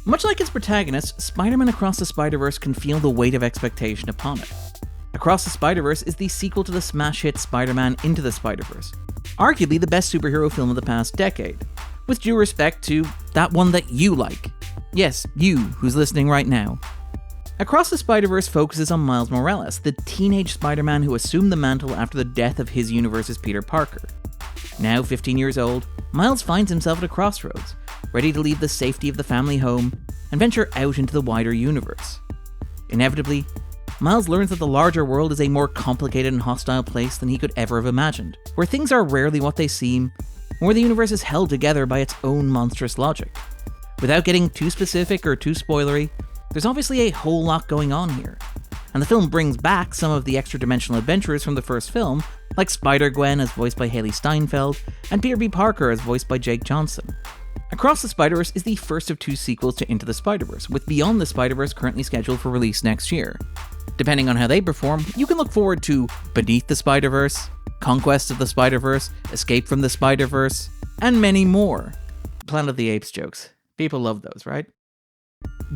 Much like its protagonist, Spider-Man Across the Spider-Verse can feel the weight of expectation upon it. Across the Spider-Verse is the sequel to the smash hit Spider-Man Into the Spider-Verse, arguably the best superhero film of the past decade, with due respect to that one that you like. Yes, you who's listening right now. Across the Spider-Verse focuses on Miles Morales, the teenage Spider-Man who assumed the mantle after the death of his universe's Peter Parker. Now 15 years old, Miles finds himself at a crossroads, ready to leave the safety of the family home and venture out into the wider universe. Inevitably, Miles learns that the larger world is a more complicated and hostile place than he could ever have imagined, where things are rarely what they seem, and where the universe is held together by its own monstrous logic. Without getting too specific or too spoilery, there's obviously a whole lot going on here, and the film brings back some of the extra-dimensional adventurers from the first film, like Spider-Gwen as voiced by Haley Steinfeld, and Peter B. Parker as voiced by Jake Johnson. Across the Spider-Verse is the first of 2 sequels to Into the Spider-Verse, with Beyond the Spider-Verse currently scheduled for release next year. Depending on how they perform, you can look forward to Beneath the Spider-Verse, Conquest of the Spider-Verse, Escape from the Spider-Verse, and many more. Planet of the Apes jokes. People love those, right?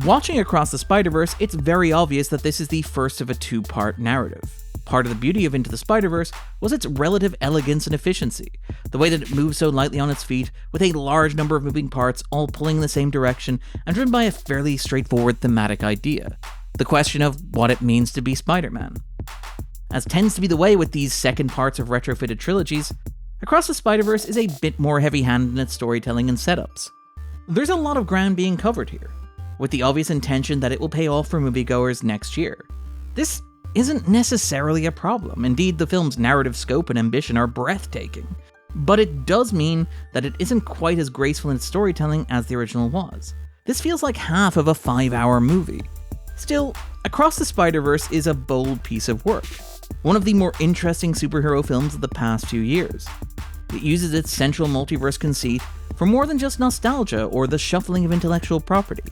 Watching Across the Spider-Verse, it's very obvious that this is the first of a 2-part narrative. Part of the beauty of Into the Spider-Verse was its relative elegance and efficiency, the way that it moves so lightly on its feet, with a large number of moving parts all pulling in the same direction and driven by a fairly straightforward thematic idea: the question of what it means to be Spider-Man. As tends to be the way with these second parts of retrofitted trilogies, Across the Spider-Verse is a bit more heavy-handed in its storytelling and setups. There's a lot of ground being covered here, with the obvious intention that it will pay off for moviegoers next year. This isn't necessarily a problem. Indeed, the film's narrative scope and ambition are breathtaking. But it does mean that it isn't quite as graceful in its storytelling as the original was. This feels like half of a 5-hour movie. Still, Across the Spider-Verse is a bold piece of work, one of the more interesting superhero films of the past few years. It uses its central multiverse conceit for more than just nostalgia or the shuffling of intellectual property,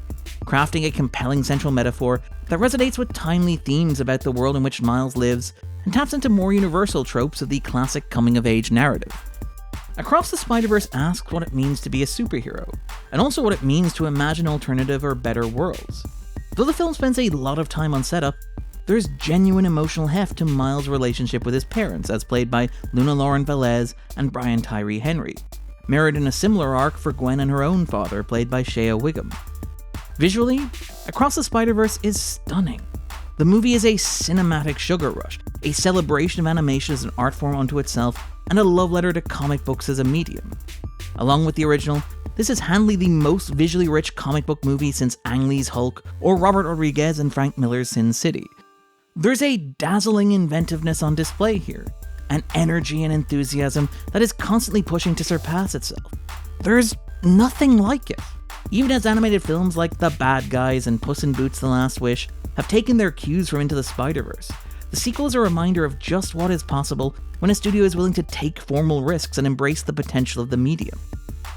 crafting a compelling central metaphor that resonates with timely themes about the world in which Miles lives and taps into more universal tropes of the classic coming-of-age narrative. Across the Spider-Verse asks what it means to be a superhero, and also what it means to imagine alternative or better worlds. Though the film spends a lot of time on setup, there's genuine emotional heft to Miles' relationship with his parents, as played by Luna Lauren Velez and Brian Tyree Henry, mirrored in a similar arc for Gwen and her own father, played by Shea Wiggum. Visually, Across the Spider-Verse is stunning. The movie is a cinematic sugar rush, a celebration of animation as an art form unto itself, and a love letter to comic books as a medium. Along with the original, this is handily the most visually rich comic book movie since Ang Lee's Hulk or Robert Rodriguez and Frank Miller's Sin City. There's a dazzling inventiveness on display here, an energy and enthusiasm that is constantly pushing to surpass itself. There's nothing like it. Even as animated films like The Bad Guys and Puss in Boots: The Last Wish have taken their cues from Into the Spider-Verse, the sequel is a reminder of just what is possible when a studio is willing to take formal risks and embrace the potential of the medium.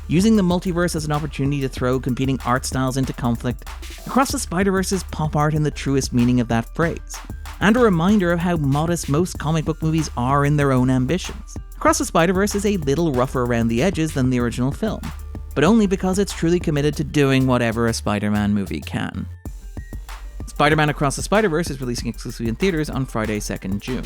Using the multiverse as an opportunity to throw competing art styles into conflict, Across the Spider-Verse is pop art in the truest meaning of that phrase, and a reminder of how modest most comic book movies are in their own ambitions. Across the Spider-Verse is a little rougher around the edges than the original film, but only because it's truly committed to doing whatever a Spider-Man movie can. Spider-Man Across the Spider-Verse is releasing exclusively in theaters on Friday, 2nd June.